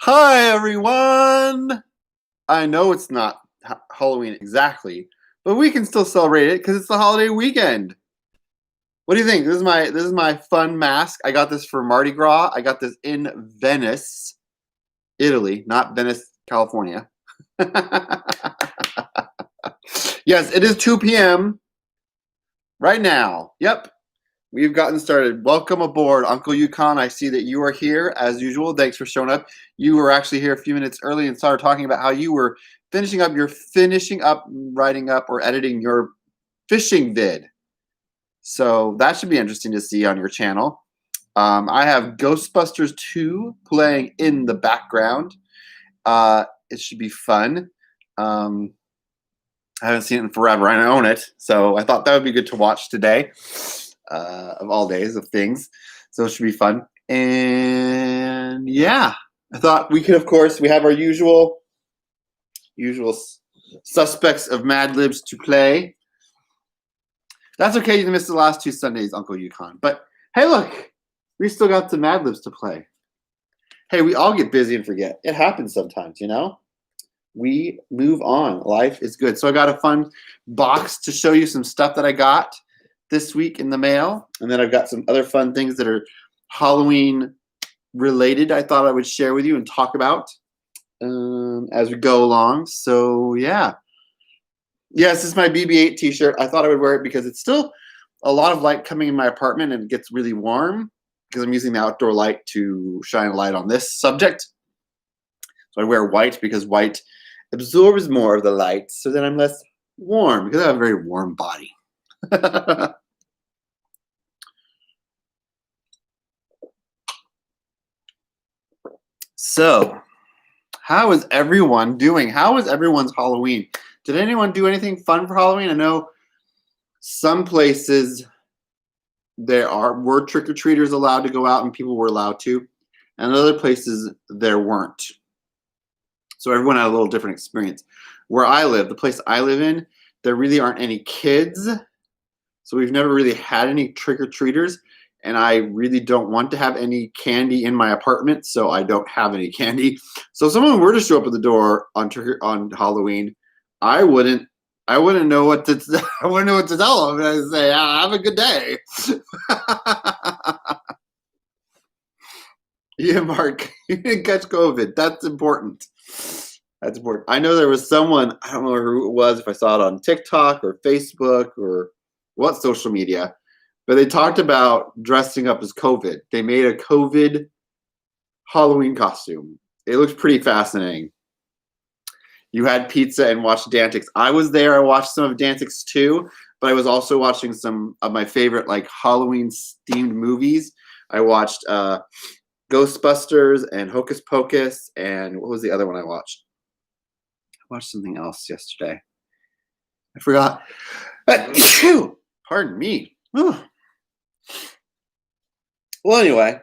Hi, everyone! I know it's not Halloween exactly, but we can still celebrate it because it's the holiday weekend. What do you think? This is my fun mask. I got this for Mardi Gras. I got this in Venice, Italy, not Venice, California. Yes, it is 2 p.m. right now. Yep, we've gotten started. Welcome aboard, Uncle Yukon. I see that you are here as usual. Thanks for showing up. You were actually here a few minutes early and started talking about how you were finishing up writing up or editing your fishing vid. So that should be interesting to see on your channel. I have Ghostbusters 2 playing in the background. It should be fun. I haven't seen it in forever. I own it, so I thought that would be good to watch today. Of all days of things, so it should be fun. And yeah, I thought we could, of course, we have our usual suspects of Madlibs to play. That's okay. You missed the last 2 Sundays, Uncle Yukon. But hey, look, we still got some Madlibs to play. Hey, we all get busy and forget. It happens sometimes, you know. We move on. Life is good. So I got a fun box to show you some stuff that I got this week in the mail, and then I've got some other fun things that are Halloween related I thought I would share with you and talk about as we go along. So yeah, yes, this is my BB-8 t-shirt. I thought I would wear it because it's still a lot of light coming in my apartment and it gets really warm because I'm using the outdoor light to shine a light on this subject. So I wear white because white absorbs more of the light, so then I'm less warm because I have a very warm body. So, how is everyone doing? How was everyone's Halloween? Did anyone do anything fun for Halloween? I know some places were trick-or-treaters allowed to go out and people were allowed to, and other places there weren't. So everyone had a little different experience. Where I live, the place I live in, there really aren't any kids. So we've never really had any trick-or-treaters, and I really don't want to have any candy in my apartment, so I don't have any candy. So if someone were to show up at the door on Halloween, I wouldn't know what to I wouldn't know what to tell them. I'd say, "Have a good day." Yeah, Mark, you didn't catch COVID. That's important. That's important. I know there was someone, I don't know who it was, if I saw it on TikTok or Facebook or what social media, but they talked about dressing up as COVID. They made a COVID Halloween costume. It looks pretty fascinating. You had pizza and watched Dantics. I was there. I watched some of Dantics too, but I was also watching some of my favorite like Halloween themed movies. I watched Ghostbusters and Hocus Pocus, and what was the other one I watched? I watched something else yesterday. I forgot. Pardon me. Well, anyway,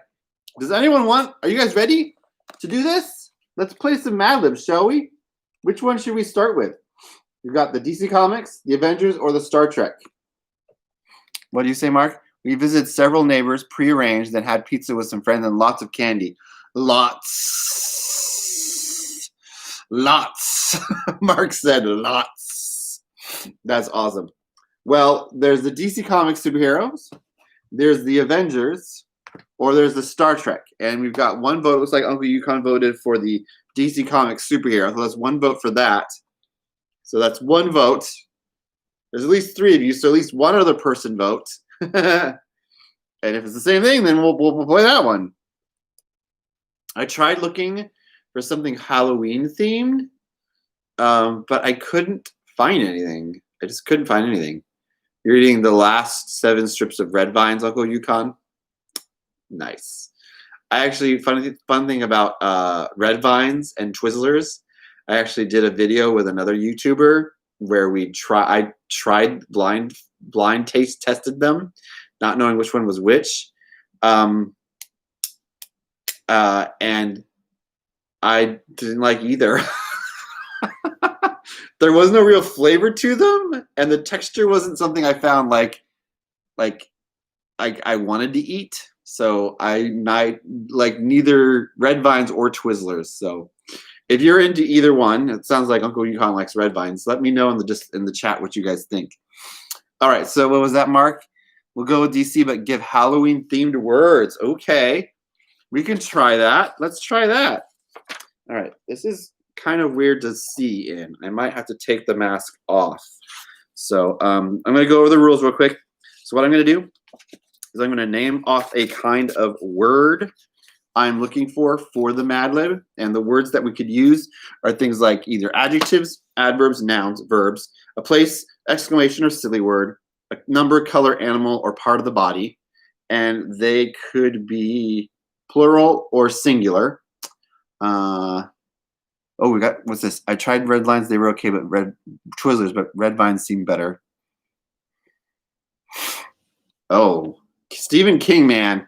does anyone are you guys ready to do this? Let's play some Madlibs, shall we? Which one should we start with? We've got the DC Comics, the Avengers, or the Star Trek. What do you say, Mark? We visited several neighbors, prearranged, then had pizza with some friends and lots of candy. Lots. Mark said lots. That's awesome. Well, there's the DC Comics superheroes, there's the Avengers, or there's the Star Trek. And we've got one vote. It looks like Uncle Yukon voted for the DC Comics superhero. So that's one vote for that. So that's one vote. There's at least 3 of you, so at least one other person vote. And if it's the same thing, then we'll play that one. I tried looking for something Halloween themed, but I couldn't find anything. I just couldn't find anything. You're reading the last 7 strips of Red Vines, Uncle Yukon. Nice. I actually, fun thing about Red Vines and Twizzlers, I actually did a video with another YouTuber where I tried blind taste tested them, not knowing which one was which. And I didn't like either. There was no real flavor to them, and the texture wasn't something I found like I wanted to eat. So I like neither red vines or Twizzlers. So if you're into either one, it sounds like Uncle Yukon likes red vines. Let me know in the chat what you guys think. All right, so what was that, Mark? We'll go with DC, but give Halloween themed words. Okay, we can try that. Let's try that. All right, this is kind of weird to see in. I might have to take the mask off. So I'm going to go over the rules real quick. So what I'm going to do is I'm going to name off a kind of word I'm looking for the Mad Lib. And the words that we could use are things like either adjectives, adverbs, nouns, verbs, a place, exclamation or silly word, a number, color, animal, or part of the body. And they could be plural or singular. Oh, we got, what's this? I tried red lines. They were okay, but red Twizzlers, but red vines seem better. Oh, Stephen King, man.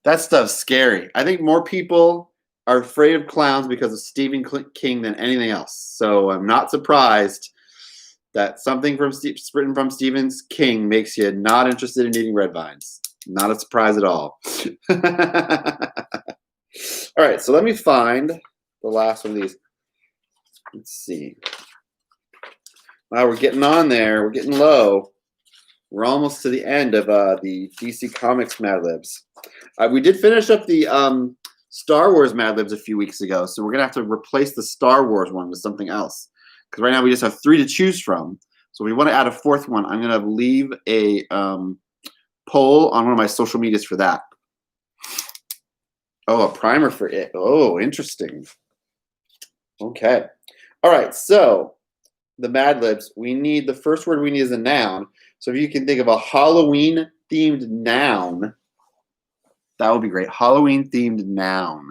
That stuff's scary. I think more people are afraid of clowns because of Stephen King than anything else. So I'm not surprised that something written from Stephen King makes you not interested in eating red vines. Not a surprise at all. All right, so let me find the last one of these. Let's see. Wow, we're getting on there. We're getting low. We're almost to the end of the DC Comics Madlibs. We did finish up the Star Wars Madlibs a few weeks ago, so we're going to have to replace the Star Wars one with something else. Because right now we just have 3 to choose from. So if we want to add a 4th one, I'm going to leave a poll on one of my social medias for that. Oh, a primer for it. Oh, interesting. Okay. All right, so the Madlibs, the first word we need is a noun. So if you can think of a Halloween-themed noun, that would be great. Halloween-themed noun.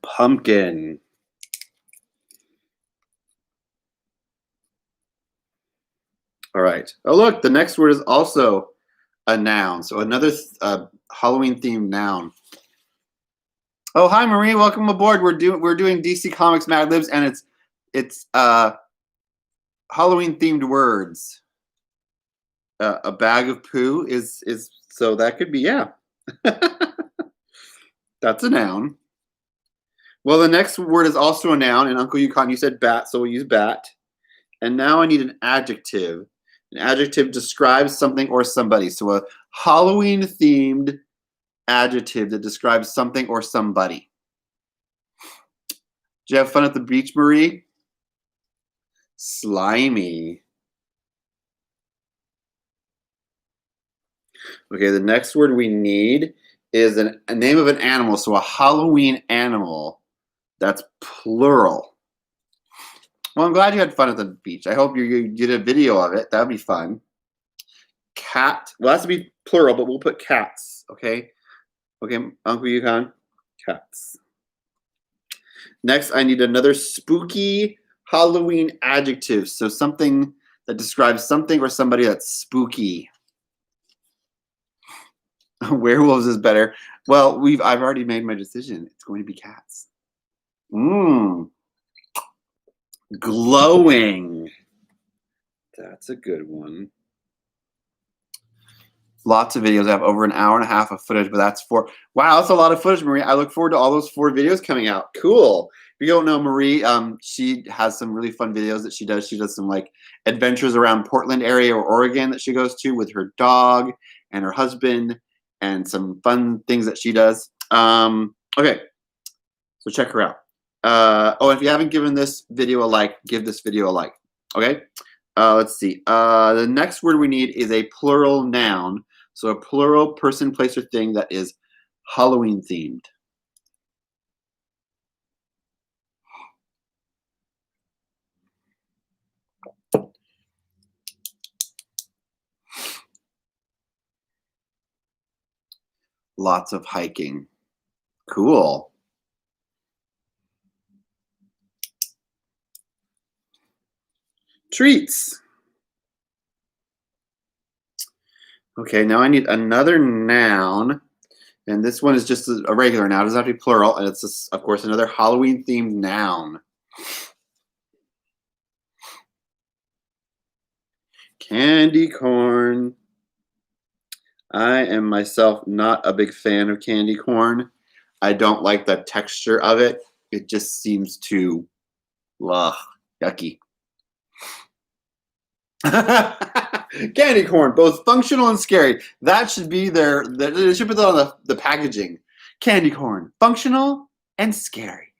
Pumpkin. All right. Oh, look, the next word is also a noun. So another Halloween-themed noun. Oh, hi, Marie. Welcome aboard. We're doing DC Comics Madlibs, and it's Halloween-themed words. A bag of poo is so that could be, yeah. That's a noun. Well, the next word is also a noun, and Uncle Yukon, you said bat, so we'll use bat. And now I need an adjective. An adjective describes something or somebody. So a Halloween-themed adjective that describes something or somebody. Did you have fun at the beach, Marie? Slimy. Okay, the next word we need is a name of an animal. So a Halloween animal that's plural. Well, I'm glad you had fun at the beach. I hope you did a video of it. That would be fun. Cat. Well, it has to be plural, but we'll put cats. Okay? Okay, Uncle Yukon. Cats. Next, I need another spooky Halloween adjective. So something that describes something or somebody that's spooky. Werewolves is better. Well, I've already made my decision. It's going to be cats. Glowing. That's a good one. Lots of videos. I have over an hour and a half of footage, but wow, that's a lot of footage, Marie. I look forward to all those 4 videos coming out. Cool. If you don't know Marie, she has some really fun videos that she does. She does some like adventures around Portland area or Oregon that she goes to with her dog and her husband and some fun things that she does. Okay, so check her out. Oh, if you haven't given this video a like, give this video a like. Okay, let's see. The next word we need is a plural noun. So a plural person, place, or thing that is Halloween themed. Lots of hiking. Cool. Treats. Okay, now I need another noun. And this one is just a regular noun. It doesn't have to be plural. And it's, just, of course, another Halloween-themed noun. Candy corn. I am myself not a big fan of candy corn. I don't like the texture of it. It just seems too yucky. Candy corn, both functional and scary. That should be there. They should put that on the packaging. Candy corn, functional and scary.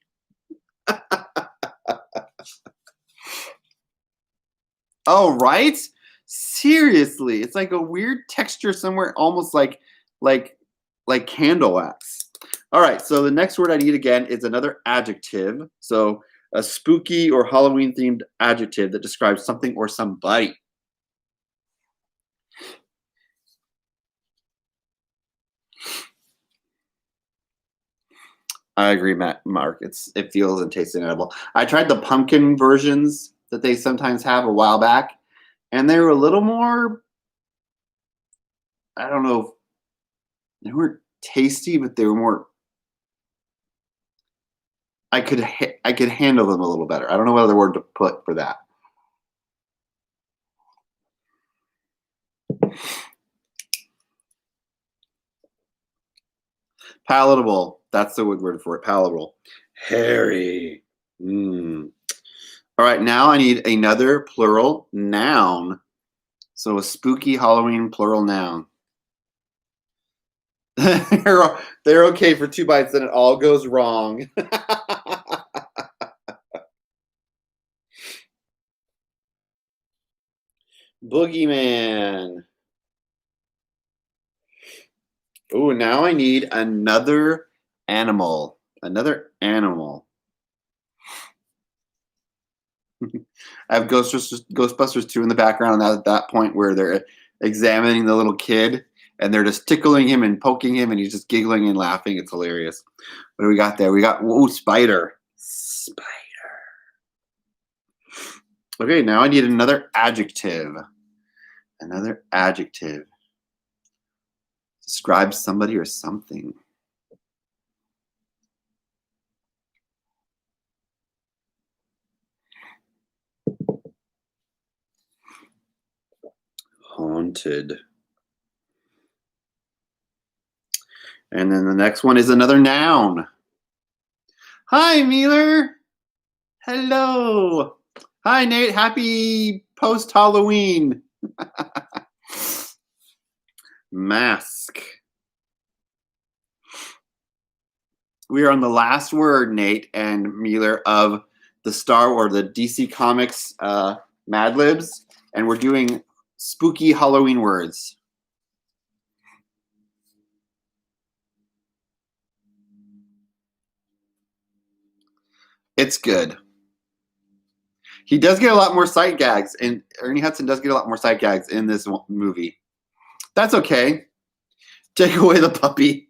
Oh, right? Seriously, it's like a weird texture somewhere, almost like candle wax. All right, so the next word I need again is another adjective. So a spooky or Halloween-themed adjective that describes something or somebody. I agree, Mark. It feels and tastes inedible. I tried the pumpkin versions that they sometimes have a while back, and they were a little more, I don't know, they weren't tasty, but they were more, I could handle them a little better. I don't know what other word to put for that. Palatable. That's the word for it. Palatable. Hairy. All right, now I need another plural noun. So a spooky Halloween plural noun. They're okay for 2 bites, then it all goes wrong. Boogeyman. Oh, now I need another animal. Another animal. I have Ghostbusters 2 in the background at that point where they're examining the little kid and they're just tickling him and poking him and he's just giggling and laughing. It's hilarious. What do we got there? We got, spider. Spider. Okay, now I need another adjective. Another adjective. Describe somebody or something. Haunted. And then the next one is another noun. Hi, Mealer. Hello. Hi, Nate. Happy post-Halloween. Mask. We are on the last word, Nate and Mealer, of the DC Comics Madlibs, and we're doing spooky Halloween words. It's good. He does get a lot more sight gags, and Ernie Hudson does get a lot more sight gags in this movie. That's okay. Take away the puppy.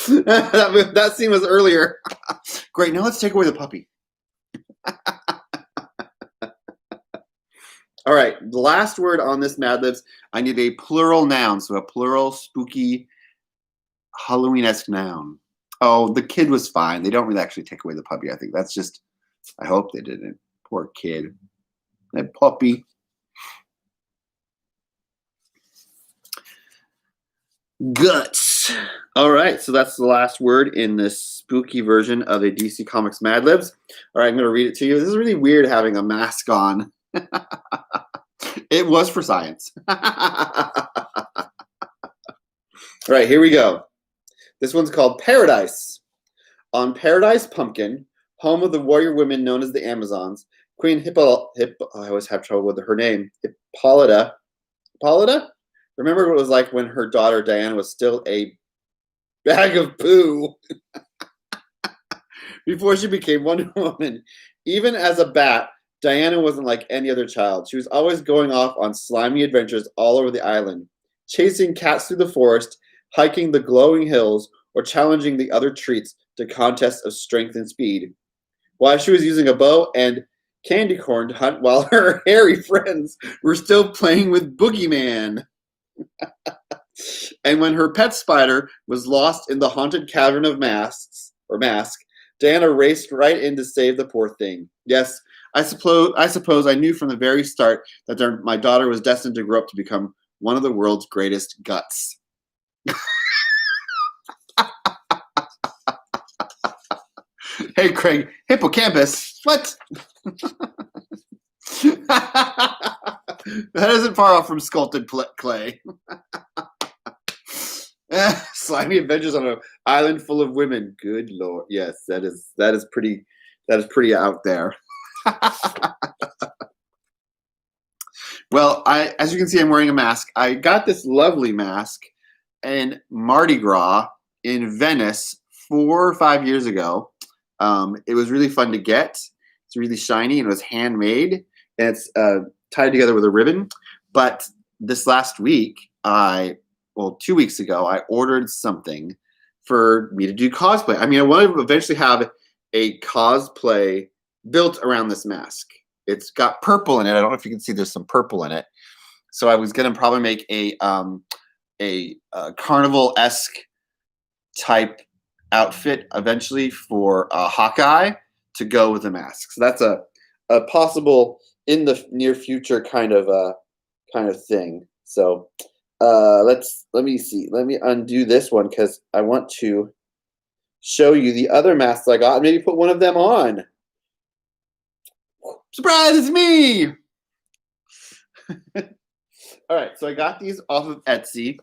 that scene was earlier. Great, now let's take away the puppy. All right, the last word on this Madlibs, I need a plural noun, so a plural spooky Halloween-esque noun. Oh, the kid was fine. They don't really actually take away the puppy. I think that's just, I hope they didn't. Poor kid. That puppy. Guts. All right, so that's the last word in this spooky version of a DC Comics Madlibs. All right, I'm going to read it to you. This is really weird having a mask on. It was for science. All right, here we go. This one's called Paradise. On Paradise Pumpkin, home of the warrior women known as the Amazons, Queen I always have trouble with her name. Hippolyta? Remember what it was like when her daughter Diana was still a bag of poo before she became Wonder Woman. Even as a bat, Diana wasn't like any other child. She was always going off on slimy adventures all over the island, chasing cats through the forest, hiking the glowing hills, or challenging the other treats to contests of strength and speed. While she was using a bow and candy corn to hunt while her hairy friends were still playing with Boogeyman. And when her pet spider was lost in the haunted cavern of mask, Diana raced right in to save the poor thing. Yes, I suppose I knew from the very start that my daughter was destined to grow up to become one of the world's greatest guts. Hey, Craig, hippocampus. What? That isn't far off from sculpted clay. Slimy Avengers on an island full of women. Good Lord. Yes, that is pretty out there. Well, as you can see, I'm wearing a mask. I got this lovely mask in Mardi Gras in Venice 4 or 5 years ago. It was really fun to get. It's really shiny and it was handmade. And it's tied together with a ribbon. But this last week, 2 weeks ago, I ordered something for me to do cosplay. I mean, I want to eventually have a cosplay built around this mask. It's got purple in it. I don't know if you can see there's some purple in it. So I was going to probably make a carnival-esque type outfit eventually for Hawkeye to go with the mask. So that's a possible in the near future kind of thing. So let me see. Let me undo this one because I want to show you the other masks I got and maybe put one of them on. Surprise, it's me! All right, so I got these off of Etsy.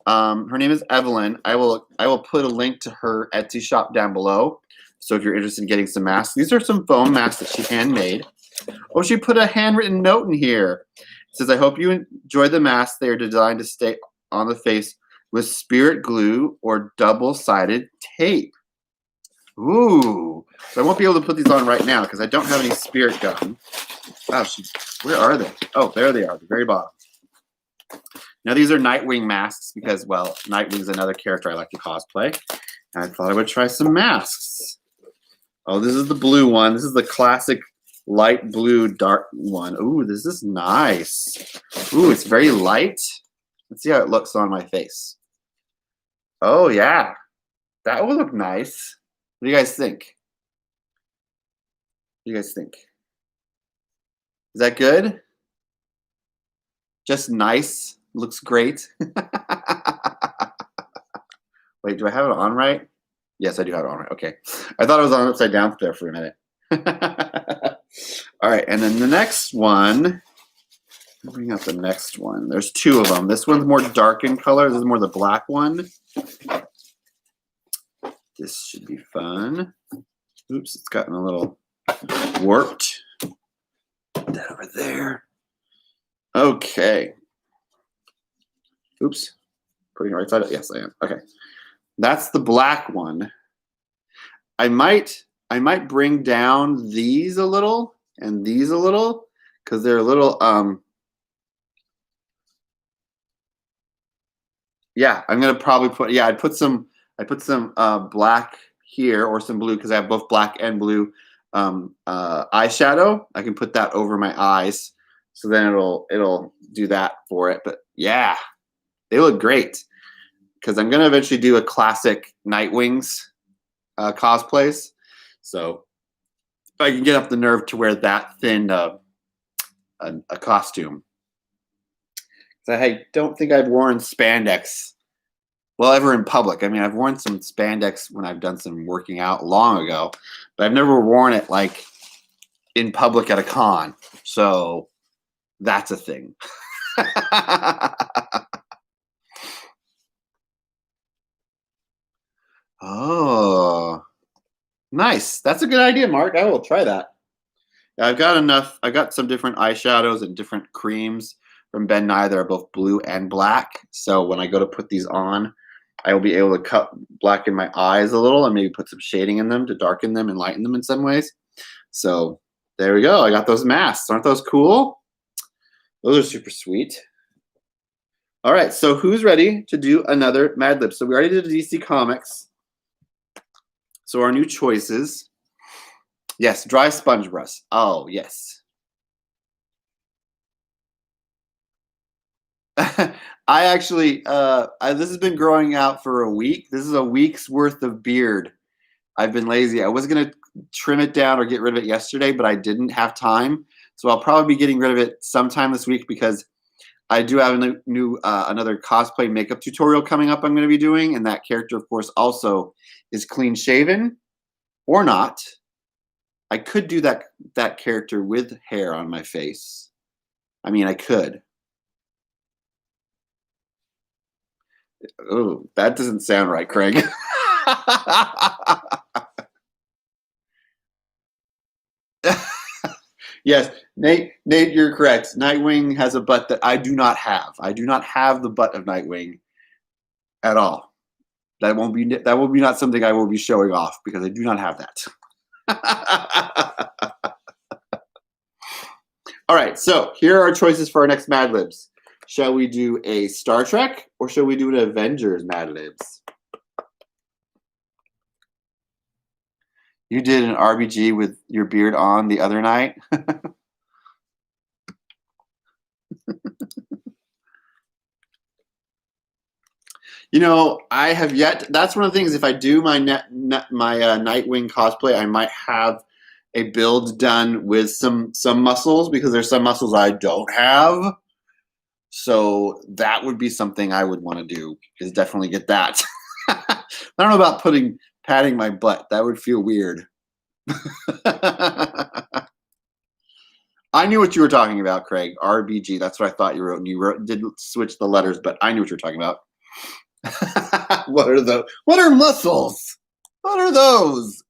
Her name is Evelyn. I will put a link to her Etsy shop down below. So if you're interested in getting some masks, these are some foam masks that she handmade. Oh, she put a handwritten note in here. It says, "I hope you enjoy the masks. They are designed to stay on the face with spirit glue or double-sided tape." Ooh. So I won't be able to put these on right now because I don't have any spirit gum. Wow, where are they? Oh, there they are, the very bottom. Now these are Nightwing masks because, well, Nightwing's another character I like to cosplay. And I thought I would try some masks. Oh, this is the blue one. This is the classic light blue dark one. Ooh, this is nice. Ooh, it's very light. Let's see how it looks on my face. Oh, yeah. That would look nice. What do you guys think? What do you guys think? Is that good? Just nice. Looks great. Wait, do I have it on right? Yes, I do have it on right. Okay. I thought it was on upside down there for a minute. All right, and then the next one. Bring out the next one. There's two of them. This one's more dark in color. This is more the black one. This should be fun. Oops, it's gotten a little warped. Put that over there. Okay. Oops. Putting it right side up. Yes, I am. Okay. That's the black one. I might bring down these a little and these a little because they're a little yeah, I'm gonna probably put I put some black here or some blue because I have both black and blue eyeshadow. I can put that over my eyes, so then it'll do that for it. But yeah, they look great because I'm gonna eventually do a classic Nightwings cosplays. So if I can get up the nerve to wear that thin a costume. I don't think I've worn spandex, well, ever in public. I mean, I've worn some spandex when I've done some working out long ago, but I've never worn it like in public at a con. So that's a thing. Oh, nice. That's a good idea, Mark. I will try that. I've got enough. I got some different eyeshadows and different creams from Ben Nye that are both blue and black. So when I go to put these on, I will be able to blacken my eyes a little and maybe put some shading in them to darken them and lighten them in some ways. So there we go. I got those masks. Aren't those cool? Those are super sweet. All right. So who's ready to do another Madlib? So we already did DC Comics. So our new choices. Yes, dry sponge brush. Oh, yes. I actually, this has been growing out for a week. This is a week's worth of beard. I've been lazy. I was gonna trim it down or get rid of it yesterday, but I didn't have time. So I'll probably be getting rid of it sometime this week because I do have a new another cosplay makeup tutorial coming up I'm going to be doing, and that character, of course, also is clean shaven or not. I could do that character with hair on my face. I mean, I could. Oh, that doesn't sound right, Craig. Yes, Nate, you're correct. Nightwing has a butt that I do not have. I do not have the butt of Nightwing at all. That won't be not something I will be showing off because I do not have that. All right, so here are our choices for our next Mad Libs. Shall we do a Star Trek or shall we do an Avengers Mad Libs? You did an RBG with your beard on the other night. You know, I have yet. That's one of the things. If I do my Nightwing cosplay, I might have a build done with some muscles because there's some muscles I don't have. So that would be something I would want to do. Is definitely get that. I don't know about patting my butt. That would feel weird. I knew what you were talking about, Craig. RBG. That's what I thought you wrote. And you didn't switch the letters, but I knew what you were talking about. What are those? What are muscles? What are those?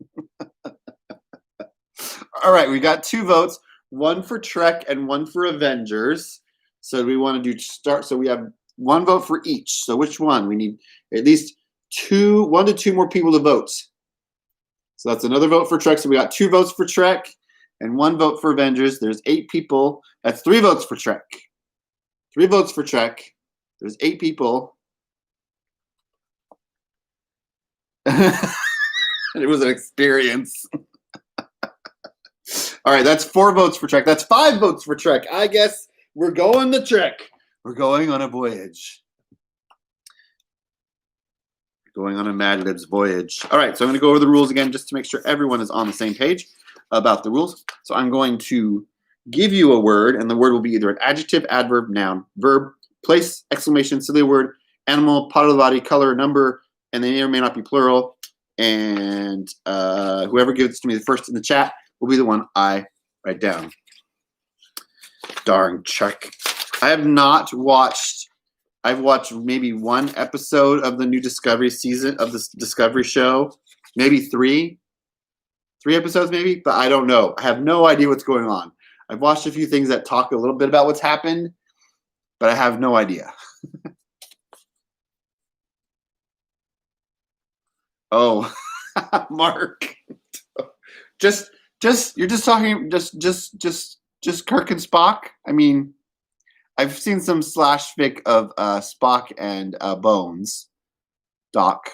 All right, we got 2 votes, one for Trek and one for Avengers. So we want to do start. So we have 1 vote for each. So which one? We need at least 1 to 2 more people to vote. So that's another vote for Trek. So we got 2 votes for Trek and 1 vote for Avengers. There's 8 people. That's 3 votes for Trek. 3 votes for Trek. There's 8 people. It was an experience. All right, that's 4 votes for Trek. That's 5 votes for Trek. I guess we're going to Trek. We're going on a voyage. Going on a Mad Libs voyage. All right, so I'm going to go over the rules again just to make sure everyone is on the same page about the rules. So I'm going to give you a word, and the word will be either an adjective, adverb, noun, verb, place, exclamation, silly word, animal, part of the body, color, number, and they may or may not be plural. And whoever gives it to me the first in the chat will be the one I write down. Darn Chuck. I have not watched. I've watched maybe 1 episode of the new Discovery season of this Discovery show. Maybe 3 episodes maybe, but I don't know. I have no idea what's going on. I've watched a few things that talk a little bit about what's happened, but I have no idea. Oh, Mark. Just you're just talking just Kirk and Spock. I mean, I've seen some slash fic of Spock and Bones. Doc.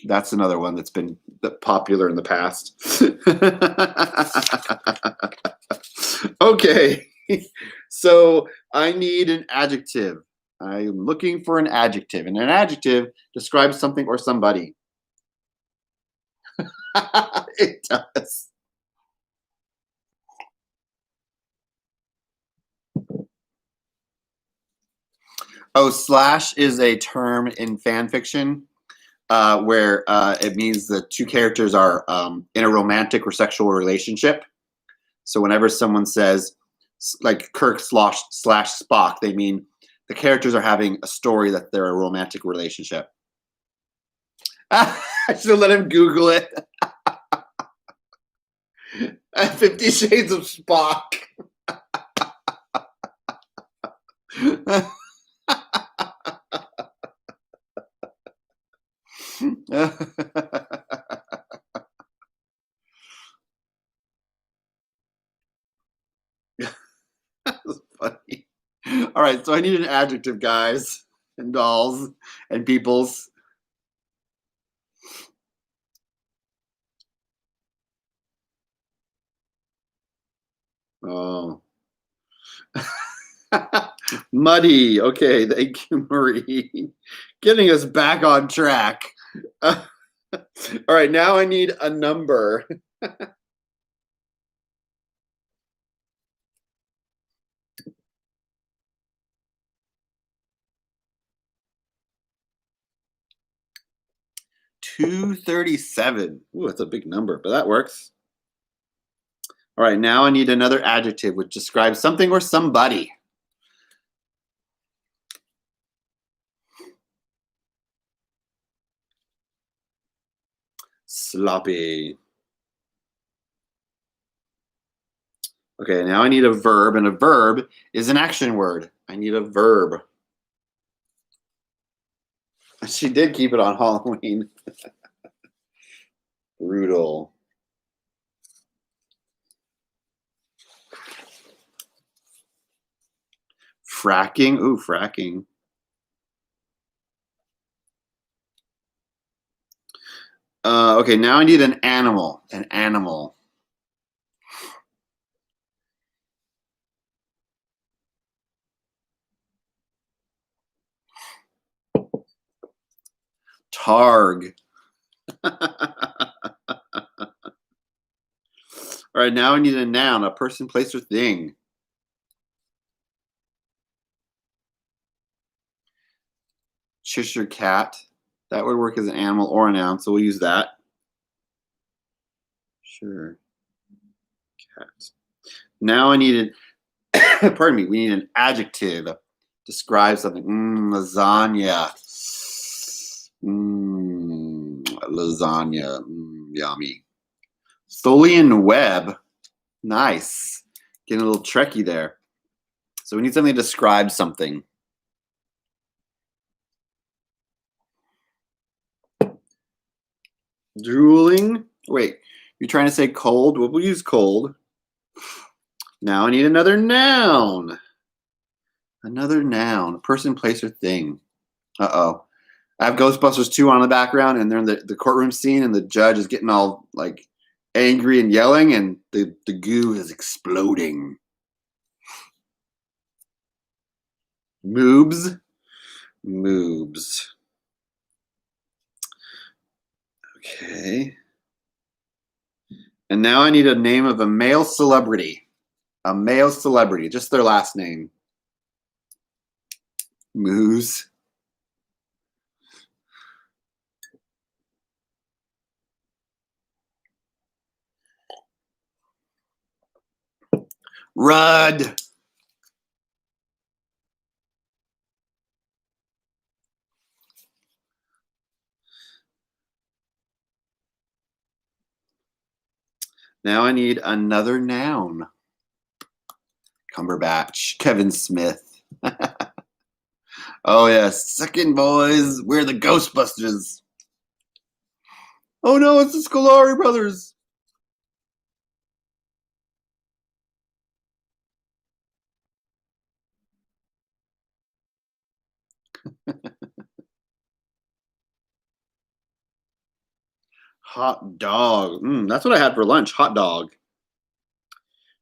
That's another one that's been popular in the past. Okay. So I need an adjective. I'm looking for an adjective. And an adjective describes something or somebody. It does. Oh, slash is a term in fan fiction where it means the 2 characters are in a romantic or sexual relationship. So whenever someone says like Kirk slash Spock, they mean the characters are having a story that they're a romantic relationship. I should have let him Google it. 50 Shades of Spock. That's funny. All right, so I need an adjective, guys, and dolls, and peoples. Oh. Muddy. Okay, thank you, Marie. Getting us back on track. All right, now I need a number. 237. Ooh, that's a big number, but that works. All right, now I need another adjective which describes something or somebody. Sloppy. Okay, now I need a verb, and a verb is an action word. I need a verb. She did keep it on Halloween. Brutal. Fracking. Ooh, fracking. Okay, now I need an animal. An animal. Targ. All right, now I need a noun, a person, place, or thing. Cheshire cat. That would work as an animal or a noun, so we'll use that. Sure. Cat. Now I need an, pardon me, we need an adjective. Describe something. Lasagna. Lasagna. Yummy. Tholian web. Nice. Getting a little Trekkie there. So we need something to describe something. Drooling. Wait, you're trying to say cold? Well, we'll use cold. Now I need another noun. Another noun. Person, place, or thing. Uh-oh. I have Ghostbusters 2 on the background, and they're in the courtroom scene, and the judge is getting all like angry and yelling, and the goo is exploding. Moobs. Moobs. Okay. And now I need a name of a male celebrity. A male celebrity, just their last name. Moose. Rudd. Now I need another noun. Cumberbatch. Kevin Smith. Oh, yes. Second, boys. We're the Ghostbusters. Oh, no, it's the Scolari brothers. Hot dog. That's what I had for lunch. Hot dog.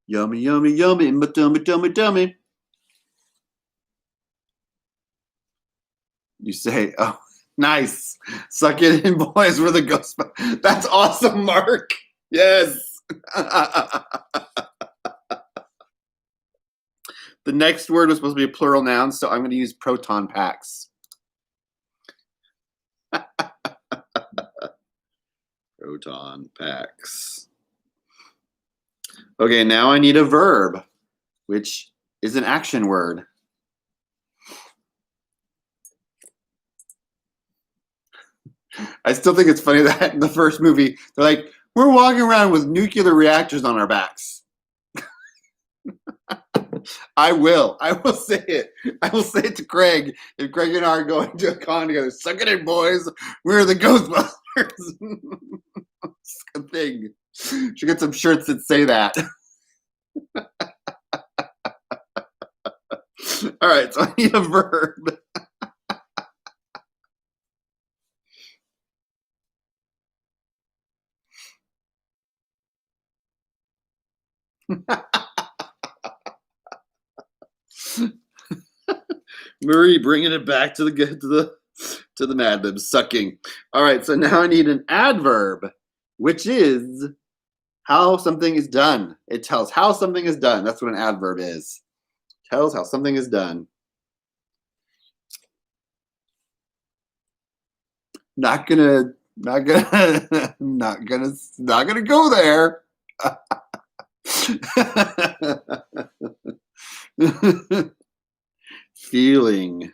Yummy, yummy, yummy. Dummy, dummy, dummy. You say, oh, nice. Suck it in, boys. We're the Ghostbusters. That's awesome, Mark. Yes. The next word was supposed to be a plural noun, so I'm going to use proton packs. Proton packs. Okay, now I need a verb, which is an action word. I still think it's funny that in the first movie, they're like, we're walking around with nuclear reactors on our backs. I will say it. I will say it to Craig. If Craig and I are going to a con together, suck it in, boys. We're the Ghostbusters. It's a good thing. Should get some shirts that say that. All right, so I need a verb. Marie, bringing it back to the Madlibs, sucking. All right, so now I need an adverb, which is how something is done. It tells how something is done. That's what an adverb is. Tells how something is done. Not gonna go there. Feeling.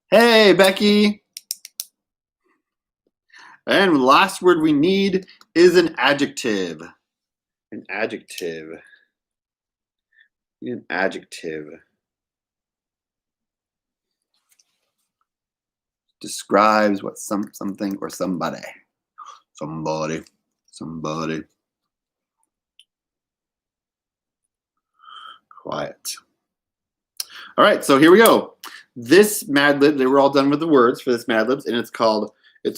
Hey, Becky. And the last word we need is an adjective. An adjective. An adjective. Describes what something or somebody. Somebody. Quiet. All right, so here we go. This Madlib, they were all done with the words for this Madlibs, and it's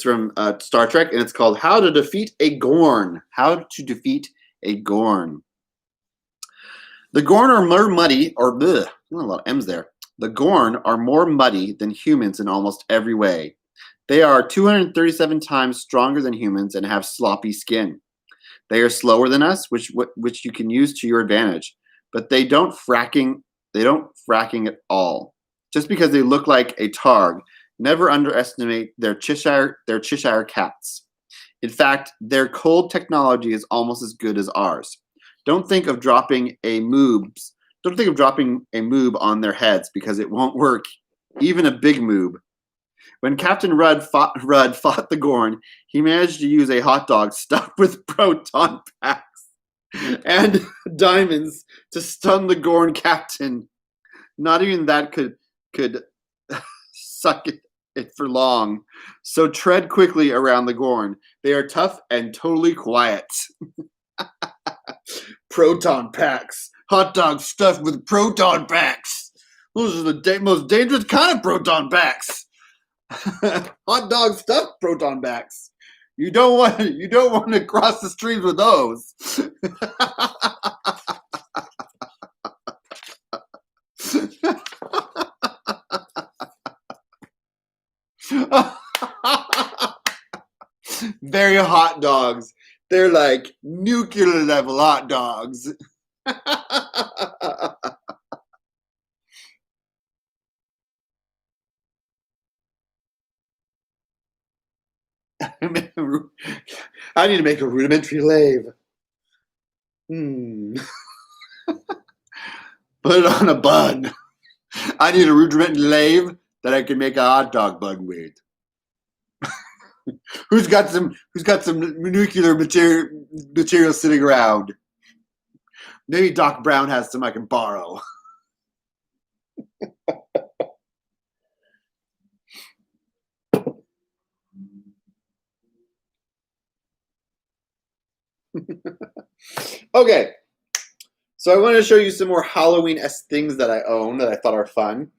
from Star Trek, and it's called How to Defeat a Gorn. How to Defeat a Gorn. The Gorn are more muddy, or bleh, a lot of M's there. The Gorn are more muddy than humans in almost every way. They are 237 times stronger than humans and have sloppy skin. They are slower than us, which you can use to your advantage, but they don't fracking at all. Just because they look like a targ, never underestimate their Cheshire cats. In fact, their cold technology is almost as good as ours. Don't think of dropping a moob on their heads because it won't work, even a big moob. When Captain Rudd fought the Gorn, he managed to use a hot dog stuffed with proton packs and diamonds to stun the Gorn captain. Not even that could suck it for long. So tread quickly around the Gorn. They are tough and totally quiet. Proton packs. Hot dogs stuffed with proton packs. Those are the most dangerous kind of proton packs. Hot dog stuffed proton packs. You don't want to cross the streams with those. Very hot dogs. They're like nuclear level hot dogs. I need to make a rudimentary lathe. Put it on a bun. I need a rudimentary lathe that I can make a hot dog bun with. Who's got some nuclear material sitting around? Maybe Doc Brown has some I can borrow. Okay, so I want to show you some more Halloween-esque things that I own that I thought are fun.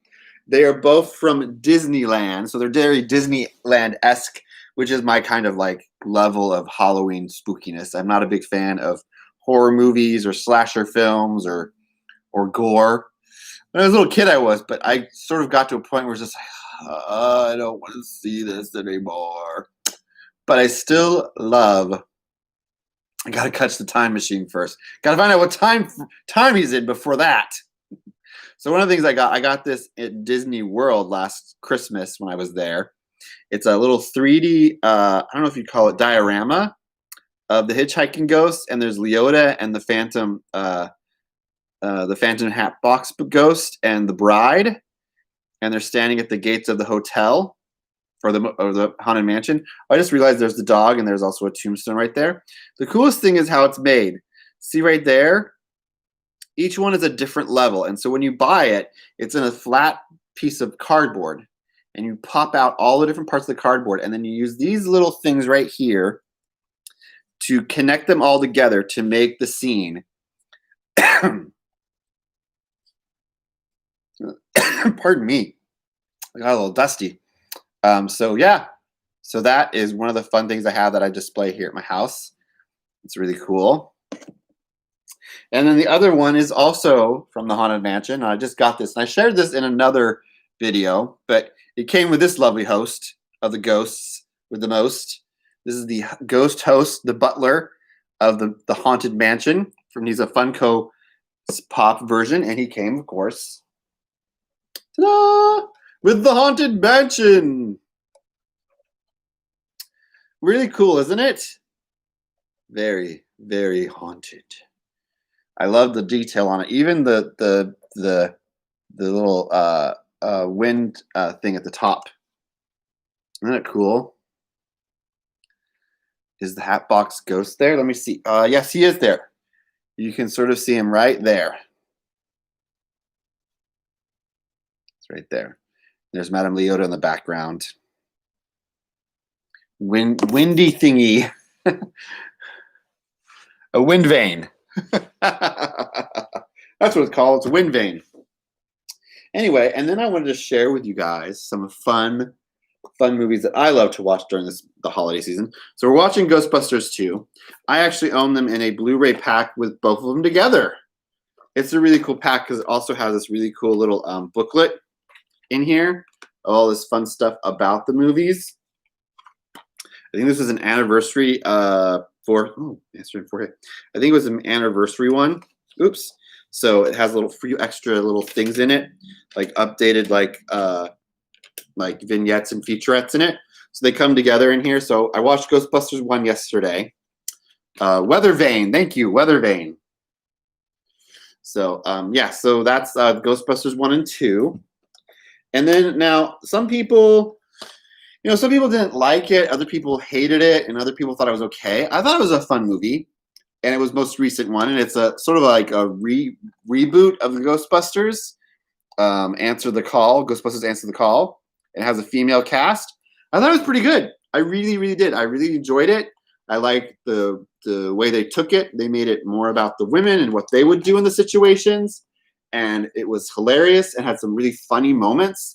They are both from Disneyland, so they're very Disneyland-esque, which is my kind of like level of Halloween spookiness. I'm not a big fan of horror movies or slasher films or gore. When I was a little kid, I was, but I sort of got to a point where it's just like, I don't want to see this anymore. But I still love. I gotta catch the time machine first. Gotta find out what time he's in before that. So one of the things I got this at Disney World last Christmas when I was there. It's a little 3D, I don't know if you'd call it diorama of the hitchhiking ghost, and there's Leota and the Phantom Hatbox Ghost and the bride, and they're standing at the gates of the hotel or the Haunted Mansion. I just realized there's the dog and there's also a tombstone right there. The coolest thing is how it's made. See right there? Each one is a different level, and so when you buy it, it's in a flat piece of cardboard, and you pop out all the different parts of the cardboard, and then you use these little things right here to connect them all together to make the scene. Pardon me. I got a little dusty. So yeah. So that is one of the fun things I have that I display here at my house. It's really cool. And then the other one is also from the Haunted Mansion. I just got this, and I shared this in another video, but it came with this lovely host of the ghosts with the most. This is the ghost host, the butler of the Haunted Mansion. He's a Funko Pop version, and he came, of course, ta-da, with the Haunted Mansion. Really cool, isn't it? Very, very haunted. I love the detail on it. Even the little wind thing at the top. Isn't it cool? Is the Hatbox Ghost there? Let me see. Yes, he is there. You can sort of see him right there. It's right there. There's Madame Leota in the background. Windy thingy. A wind vane. That's what it's called. It's a wind vane. Anyway, and then I wanted to share with you guys some fun movies that I love to watch during the holiday season. So we're watching Ghostbusters 2. I actually own them in a Blu-ray pack with both of them together. It's a really cool pack because it also has this really cool little booklet in here. All this fun stuff about the movies. I think this is an anniversary I think it was an anniversary one. Oops. So it has a few extra little things in it, like updated like vignettes and featurettes in it. So they come together in here. So I watched Ghostbusters 1 yesterday. Weather Vane. Thank you, Weather Vane. So yeah, so that's Ghostbusters 1 and 2. And then now some people didn't like it, other people hated it, and other people thought it was okay. I thought it was a fun movie, and it was most recent one, and it's a sort of like a reboot of the Ghostbusters. Answer the Call. Ghostbusters Answer the Call. It has a female cast. I thought it was pretty good. I really, really did. I really enjoyed it. I liked the way they took it. They made it more about the women and what they would do in the situations, and it was hilarious and had some really funny moments.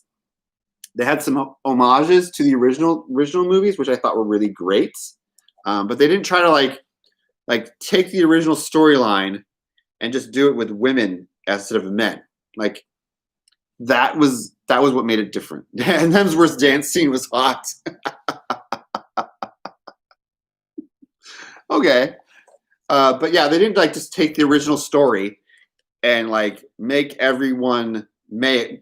They had some homages to the original movies, which I thought were really great. But they didn't try to like take the original storyline and just do it with women instead of men. Like that was what made it different. And Hemsworth's dance scene was hot. Okay. But yeah, they didn't like just take the original story and like make everyone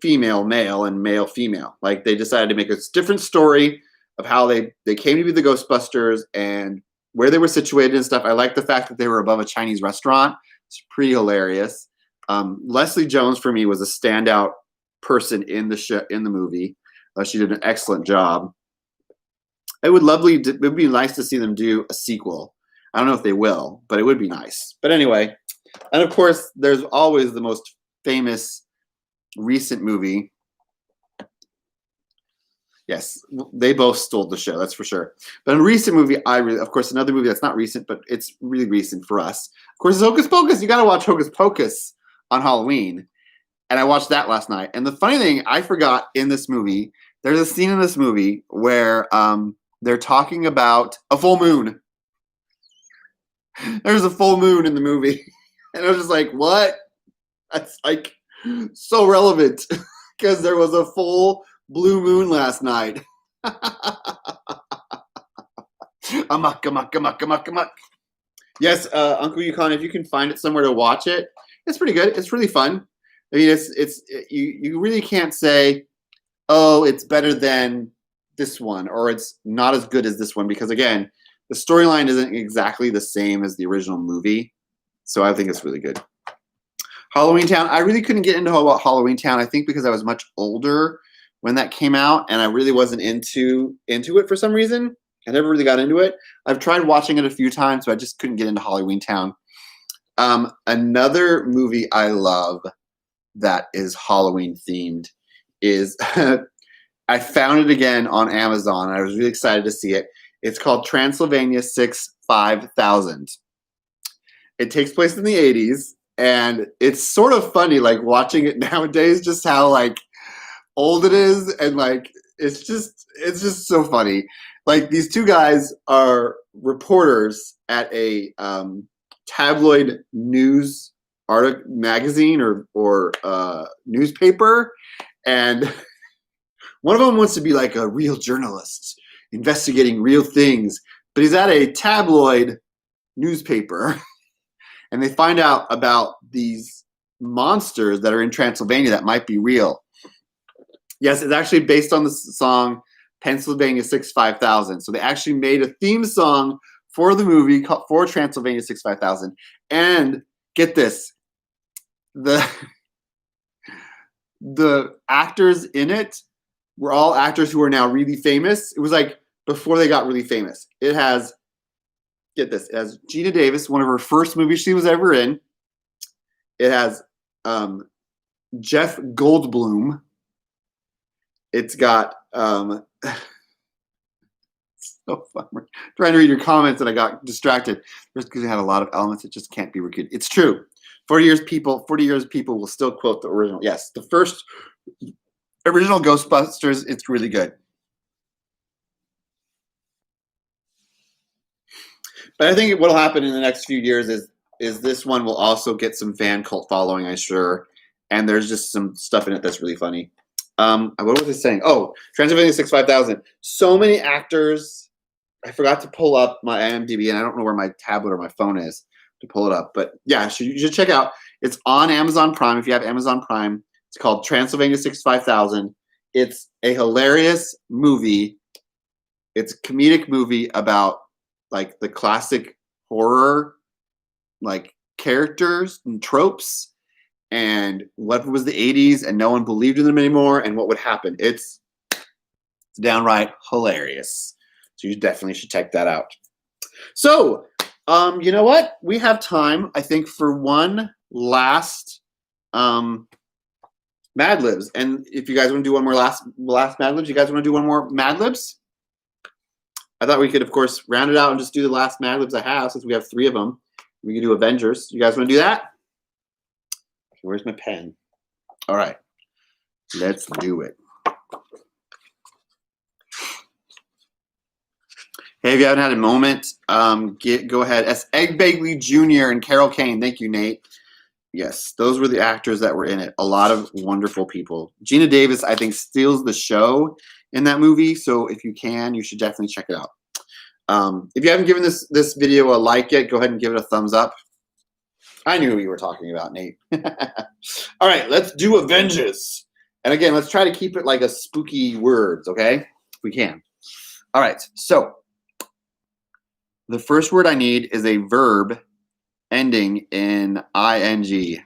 female male and male female. Like they decided to make a different story of how they came to be the Ghostbusters and where they were situated and stuff. I like the fact that they were above a Chinese restaurant. It's pretty hilarious. Leslie Jones for me was a standout person in the movie. She did an excellent job. It would be nice to see them do a sequel. I don't know if they will, but it would be nice. But anyway, and of course, there's always the most famous recent movie. Yes, they both stole the show, that's for sure. But a recent movie, of course, another movie that's not recent, but it's really recent for us. Of course, it's Hocus Pocus. You got to watch Hocus Pocus on Halloween. And I watched that last night. And the funny thing, I forgot in this movie, there's a scene in this movie where they're talking about a full moon. There's a full moon in the movie. And I was just like, what? That's like so relevant because there was a full blue moon last night. Amok, amok, amok, amok, amok. Yes, Uncle Yukon, if you can find it somewhere to watch it, it's pretty good. It's really fun. I mean, you really can't say, oh, it's better than this one or it's not as good as this one because again, the storyline isn't exactly the same as the original movie. So I think it's really good. Halloween Town. I really couldn't get into Halloween Town. I think because I was much older when that came out, and I really wasn't into it for some reason. I never really got into it. I've tried watching it a few times, but I just couldn't get into Halloween Town. Another movie I love that is Halloween themed is I found it again on Amazon. And I was really excited to see it. It's called Transylvania 6-5000. It takes place in the 80s. And it's sort of funny, like watching it nowadays, just how like old it is, and like It's just so funny. Like these two guys are reporters at a tabloid news magazine or newspaper, and one of them wants to be like a real journalist investigating real things, but he's at a tabloid newspaper, and they find out about these monsters that are in Transylvania that might be real. Yes, it's actually based on the song Pennsylvania 65000. So they actually made a theme song for the movie for Transylvania 65000. And get this, the actors in it were all actors who are now really famous. It was like before they got really famous. It has, get this, it has Gina Davis, one of her first movies she was ever in. It has Jeff Goldblum. It's got so fun. I'm trying to read your comments and I got distracted. Just because it had a lot of elements, it just can't be repeated. It's true. 40 years people will still quote the original. Yes, the first original Ghostbusters, it's really good. But I think what will happen in the next few years is this one will also get some fan cult following, I'm sure. And there's just some stuff in it that's really funny. What was I saying? Oh, Transylvania 65000. So many actors. I forgot to pull up my IMDb, and I don't know where my tablet or my phone is to pull it up. But yeah, you should check out. It's on Amazon Prime. If you have Amazon Prime, it's called Transylvania 65000. It's a hilarious movie. It's a comedic movie about like the classic horror, like characters and tropes. And what was the 80s and no one believed in them anymore and what would happen. It's downright hilarious. So you definitely should check that out. So, you know what? We have time, I think, for one last Madlibs. And if you guys want to do one more last Madlibs, you guys want to do one more Madlibs? I thought we could, of course, round it out and just do the last Madlibs I have since we have 3 of them. We can do Avengers. You guys want to do that? Where's my pen? All right, let's do it. Hey, if you haven't had a moment, go ahead. As Egg Bagley Jr. and Carol Kane. Thank you, Nate. Yes, those were the actors that were in it. A lot of wonderful people. Gina Davis, I think, steals the show in that movie. So if you can, you should definitely check it out. If you haven't given this video a like yet, go ahead and give it a thumbs up. I knew who you were talking about, Nate. All right, let's do Avengers. And again, let's try to keep it like a spooky words, okay? If we can. All right, so the first word I need is a verb ending in ing.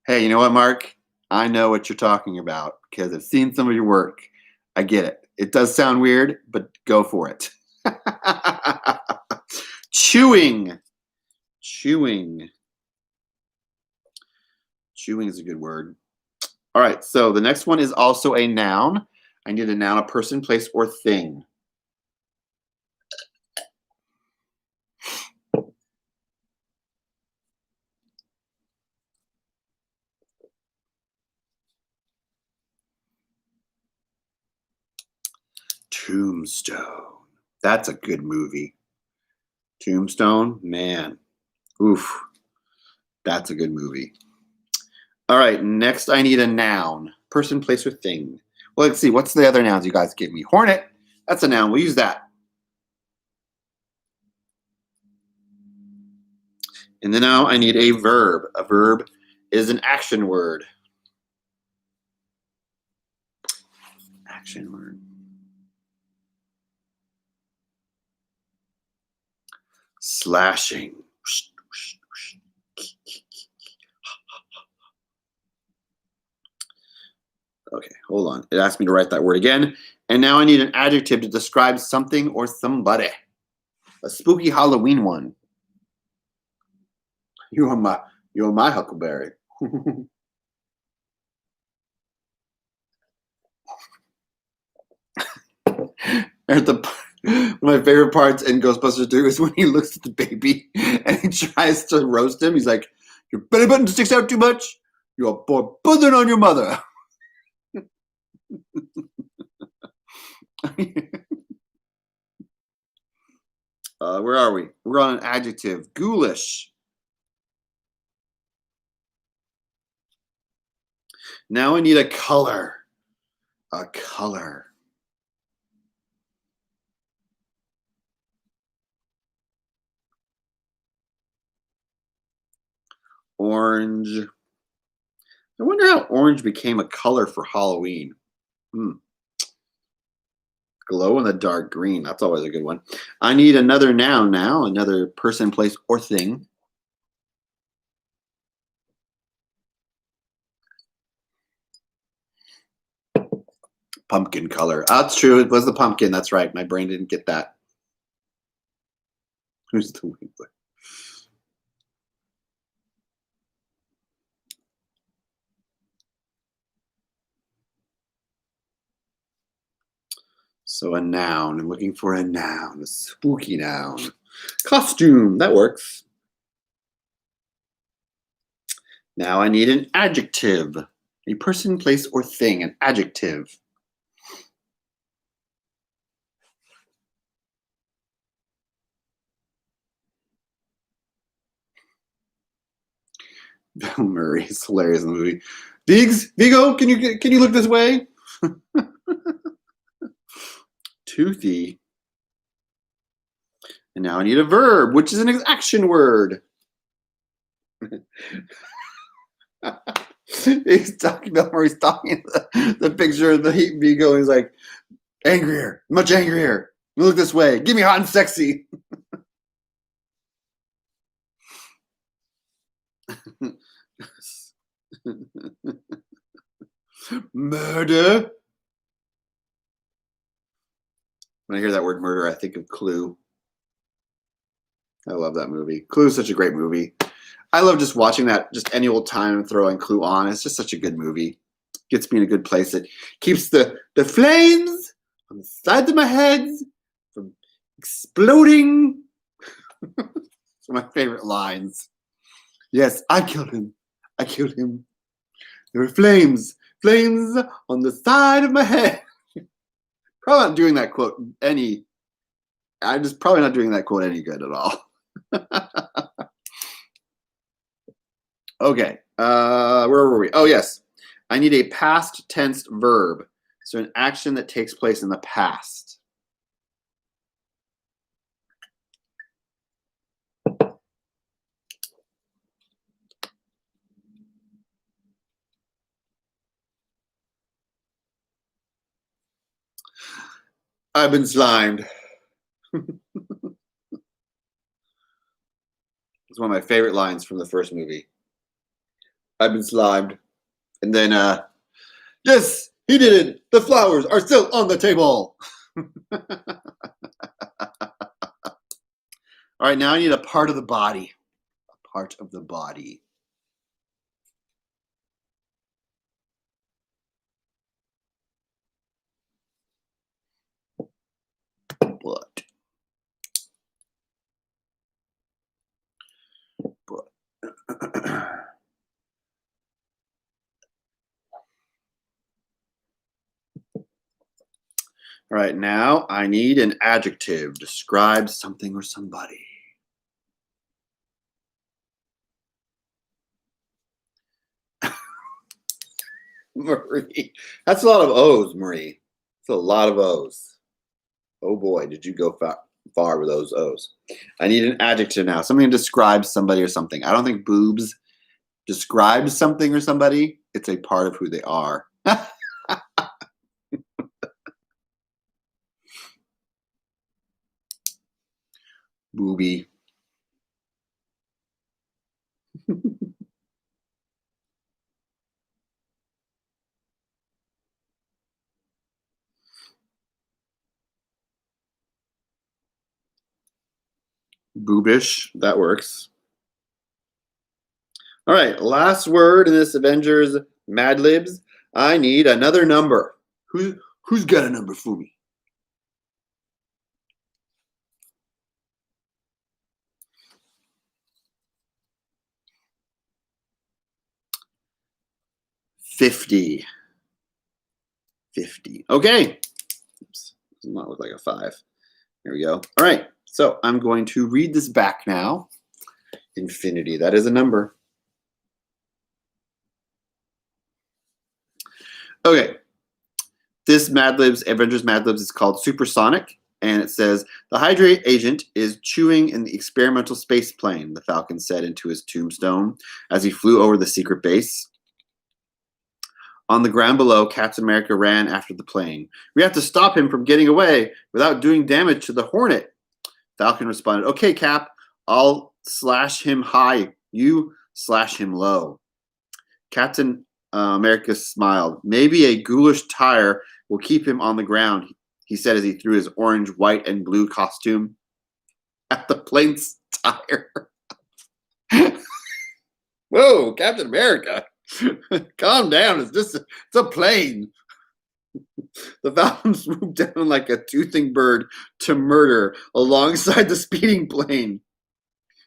Hey, you know what, Mark? I know what you're talking about because I've seen some of your work. I get it. It does sound weird, but go for it. Chewing. Chewing is a good word. All right, so the next one is also a noun. I need a noun, a person, place, or thing. Tombstone. That's a good movie. Tombstone, man. Oof. That's a good movie. All right, next I need a noun. Person, place, or thing. Well, let's see. What's the other nouns you guys give me? Hornet. That's a noun. We'll use that. And then now I need a verb. A verb is an action word. Action word. Slashing. Okay, hold on. It asked me to write that word again. And now I need an adjective to describe something or somebody. A spooky Halloween one. You are my Huckleberry. One of my favorite parts in Ghostbusters 2 is when he looks at the baby and he tries to roast him. He's like, your belly button sticks out too much. You're buzzing on your mother. Where are we? We're on an adjective. Ghoulish. Now I need a color. A color. Orange. I wonder how orange became a color for Halloween. Glow in the dark green. That's always a good one. I need another noun now. Another person, place, or thing. Pumpkin color. That's true. It was the pumpkin. That's right. My brain didn't get that. Who's the winkler? So a noun. I'm looking for a noun. A spooky noun. Costume. That works. Now I need an adjective. A person, place, or thing. An adjective. Bill Murray is hilarious in the movie. Vigo, can you look this way? Toothy. And now I need a verb, which is an action word. He's talking about where he's talking the picture of the Vigo. He's like, angrier, much angrier. Look this way. Give me hot and sexy. Murder. When I hear that word murder, I think of Clue. I love that movie. Clue is such a great movie. I love just watching that just any old time and throwing Clue on. It's just such a good movie. Gets me in a good place. It keeps the flames on the sides of my head from exploding. It's one of my favorite lines. Yes, I killed him. I killed him. There were flames on the side of my head. Probably not doing that quote any. I'm just probably not doing that quote any good at all. Okay, where were we? Oh, yes. I need a past tense verb. So an action that takes place in the past. I've been slimed. It's one of my favorite lines from the first movie. I've been slimed. And then, yes, he did it. The flowers are still on the table. All right, now I need a part of the body. A part of the body. Butt. All right, now I need an adjective. Describe something or somebody. Marie. That's a lot of O's, Marie. It's a lot of O's. Oh boy, did you go far with those O's. I need an adjective now. Something that describes somebody or something. I don't think boobs describes something or somebody. It's a part of who they are. Booby. Boobish. That works. All right, last word in this Avengers Madlibs. I need another number. Who's got a number for me? 50. 50. Okay. Oops. Does not look like a 5. There we go. All right. So I'm going to read this back now. Infinity. That is a number. Okay. This Madlibs, Avengers Madlibs, is called Supersonic. And it says, the Hydra agent is chewing in the experimental space plane, the Falcon said into his tombstone as he flew over the secret base. On the ground below, Captain America ran after the plane. We have to stop him from getting away without doing damage to the Hornet. Falcon responded, okay, Cap, I'll slash him high. You slash him low. Captain America smiled. Maybe a ghoulish tire will keep him on the ground, he said as he threw his orange, white, and blue costume at the plane's tire. Whoa, Captain America. Calm down. It's a plane. The Falcon swooped down like a toothing bird to murder alongside the speeding plane.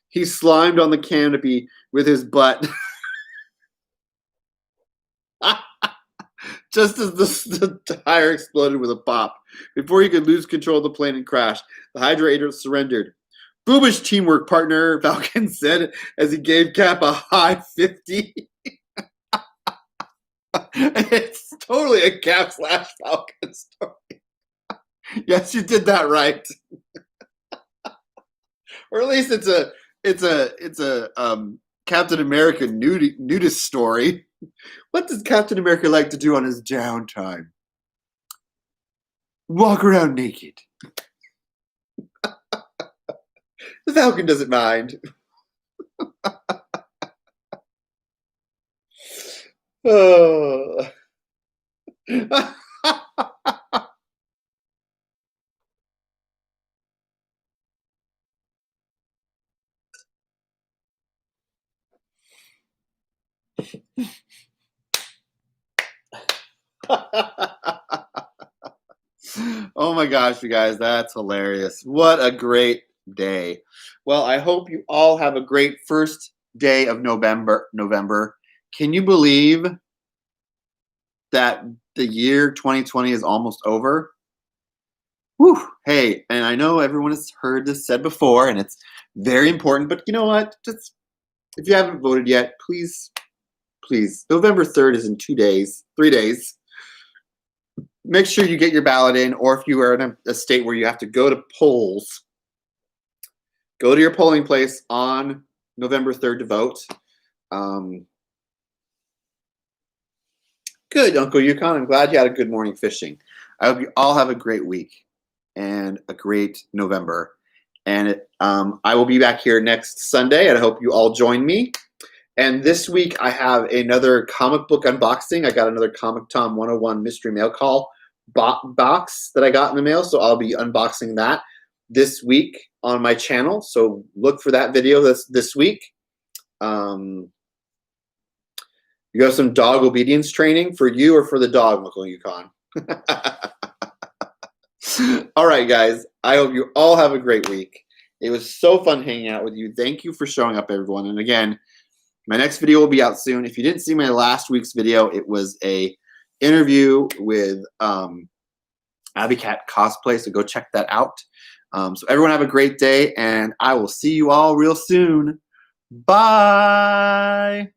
He slimed on the canopy with his butt. Just as the tire exploded with a pop. Before he could lose control of the plane and crash, the Hydra agent surrendered. Boobish teamwork, partner, Falcon said as he gave Cap a high 50. It's totally a Cap / Falcon story. Yes, you did that right. Or at least it's a Captain America nudist story. What does Captain America like to do on his downtime? Walk around naked. The Falcon doesn't mind. Oh. Oh my gosh, you guys, that's hilarious. What a great day. Well, I hope you all have a great first day of November. Can you believe that the year 2020 is almost over? Whew. Hey, and I know everyone has heard this said before, and it's very important, but you know what? Just if you haven't voted yet, please, November 3rd is in 3 days. Make sure you get your ballot in, or if you are in a state where you have to go to polls, go to your polling place on November 3rd to vote. Good, Uncle Yukon. I'm glad you had a good morning fishing. I hope you all have a great week and a great November. And I will be back here next Sunday, and I hope you all join me. And this week I have another comic book unboxing. I got another Comic Tom 101 Mystery Mail Call box that I got in the mail, so I'll be unboxing that this week on my channel. So look for that video this week. You got some dog obedience training for you or for the dog, Uncle Yukon? All right, guys. I hope you all have a great week. It was so fun hanging out with you. Thank you for showing up, everyone. And again, my next video will be out soon. If you didn't see my last week's video, it was a interview with Abby Cat Cosplay, so go check that out. So everyone have a great day, and I will see you all real soon. Bye!